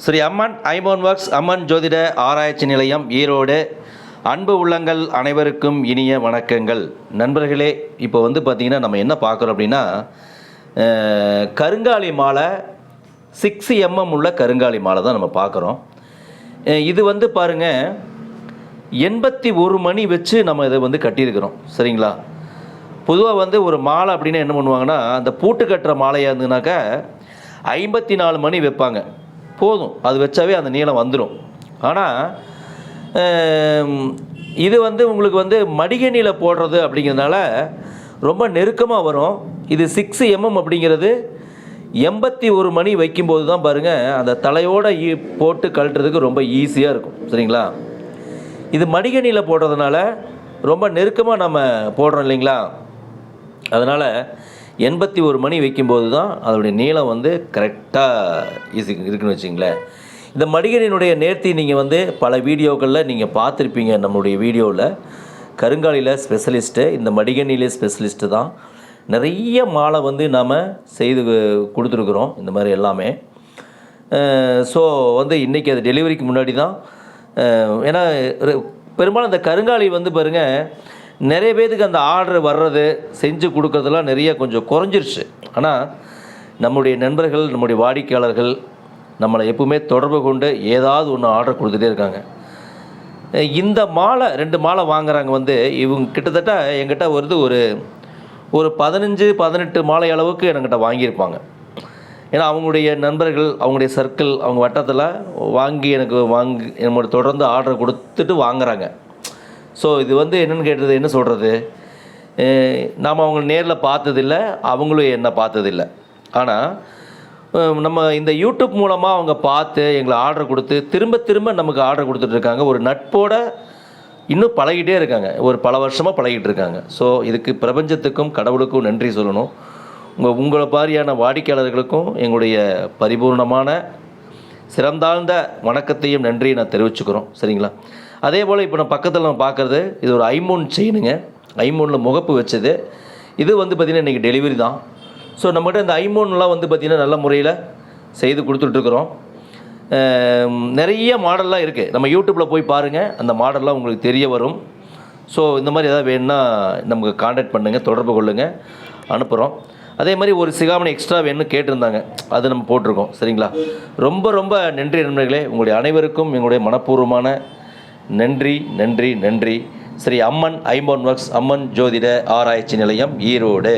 ஸ்ரீ அம்மன் iPhone works அம்மன் ஜோதிட ஆராய்ச்சி நிலையம் ஈரோடு. அன்பு உள்ளங்கள் அனைவருக்கும் இனிய வணக்கங்கள். நண்பர்களே, இப்போ பார்த்திங்கன்னா நம்ம என்ன பார்க்குறோம் அப்படின்னா, கருங்காலி மாலை 6 mm உள்ள கருங்காலி மாலை தான் நம்ம பார்க்குறோம். இது பாருங்கள், 81 மணி வச்சு நம்ம இதை கட்டியிருக்கிறோம். சரிங்களா? பொதுவாக ஒரு மாலை அப்படின்னா என்ன பண்ணுவாங்கன்னா, அந்த பூட்டு கட்டுற மாலையாக இருந்ததுனாக்கா 54 மணி வைப்பாங்க. போதும், அது வச்சாவே அந்த நீளம் வந்துடும். ஆனால் இது உங்களுக்கு மடிகணியில் போடுறது அப்படிங்கிறதுனால ரொம்ப நெருக்கமாக வரும். இது 6 mm அப்படிங்கிறது 81 மணி வைக்கும்போது தான் பாருங்கள், அந்த தலையோடு போட்டு கழட்டுறதுக்கு ரொம்ப ஈஸியாக இருக்கும். சரிங்களா? இது மடிகணியில் போடுறதுனால ரொம்ப நெருக்கமாக நம்ம போடுறோம் இல்லைங்களா? அதனால் 81 மணி வைக்கும்போது தான் அதோடைய நீளம் கரெக்டாக இருக்குன்னு வச்சிங்களேன். இந்த மடிகணியினுடைய நேர்த்தி நீங்கள் பல வீடியோக்களில் நீங்கள் பார்த்துருப்பீங்க. நம்மளுடைய வீடியோவில் கருங்காலியில் ஸ்பெஷலிஸ்ட்டு, இந்த மடிகணியிலே ஸ்பெஷலிஸ்ட்டு தான். நிறைய மாலை நாம் செய்து கொடுத்துருக்குறோம் இந்த மாதிரி எல்லாமே. ஸோ இன்றைக்கி அது டெலிவரிக்கு முன்னாடி தான். ஏன்னா பெரும்பாலும் அந்த கருங்காலி பாருங்கள், நிறைய பேருக்கு அந்த ஆர்டர் வர்றது செஞ்சு கொடுக்கறதெல்லாம் நிறைய கொஞ்சம் குறைஞ்சிருச்சு. ஆனால் நம்முடைய நண்பர்கள், நம்முடைய வாடிக்கையாளர்கள் நம்மளை எப்பவுமே தொடர்பு கொண்டு ஏதாவது ஒன்று ஆர்டர் கொடுத்துட்டே இருக்காங்க. இந்த மாலை 2 மாலை வாங்குறாங்க. இவங்க கிட்டத்தட்ட என்கிட்ட ஒரு 15-18 மாலை அளவுக்கு என்கிட்ட வாங்கியிருப்பாங்க. ஏன்னா அவங்களுடைய நண்பர்கள், அவங்களுடைய சர்க்கிள், அவங்க வட்டத்தில் என்னோட தொடர்ந்து ஆர்டர் கொடுத்துட்டு வாங்குறாங்க. ஸோ இது என்னென்னு கேட்டது, என்ன சொல்கிறது, நாம் அவங்க நேரில் பார்த்ததில்லை, அவங்களும் என்னை பார்த்ததில்லை. ஆனால் நம்ம இந்த யூடியூப் மூலமாக அவங்க பார்த்து எங்களை ஆர்டர் கொடுத்து திரும்ப நமக்கு ஆர்டர் கொடுத்துட்ருக்காங்க. ஒரு நட்போடு இன்னும் பழகிட்டே இருக்காங்க, ஒரு பல வருஷமாக பழகிட்டு இருக்காங்க. ஸோ இதுக்கு பிரபஞ்சத்துக்கும் கடவுளுக்கும் நன்றி சொல்லணும். உங்களை மாதிரியான வாடிக்கையாளர்களுக்கும் எங்களுடைய பரிபூர்ணமான சிறந்தாழ்ந்த வணக்கத்தையும் நன்றியை நான் தெரிவிச்சுக்கிறோம். சரிங்களா? அதே போல் இப்போ நம்ம பக்கத்தில் பார்க்குறது, இது ஒரு ஐமோன் செயினுங்க. ஐமோனில் முகப்பு வச்சது. இது பார்த்திங்கன்னா இன்றைக்கி டெலிவரி தான். ஸோ நம்மகிட்ட இந்த ஐமோன்லாம் பார்த்திங்கன்னா நல்ல முறையில் செய்து கொடுத்துட்ருக்குறோம். நிறைய மாடல்லாம் இருக்குது. நம்ம யூடியூப்பில் போய் பாருங்கள், அந்த மாடல்லாம் உங்களுக்கு தெரிய வரும். ஸோ இந்த மாதிரி எதாவது வேணும்னா நமக்கு காண்டாக்ட் பண்ணுங்கள், தொடர்பு கொள்ளுங்கள், அனுப்புகிறோம். அதே மாதிரி ஒரு சிகாமணி எக்ஸ்ட்ரா வேணும்னு கேட்டிருந்தாங்க, அது நம்ம போட்டிருக்கோம். சரிங்களா? ரொம்ப ரொம்ப நன்றி நண்பர்களே. உங்களுடைய அனைவருக்கும் எங்களுடைய மனப்பூர்வமான நன்றி நன்றி நன்றி. ஸ்ரீ அம்மன் ஐபோன் ஒர்க்ஸ் அம்மன் ஜோதிட ஆராய்ச்சி நிலையம் ஈரோடு.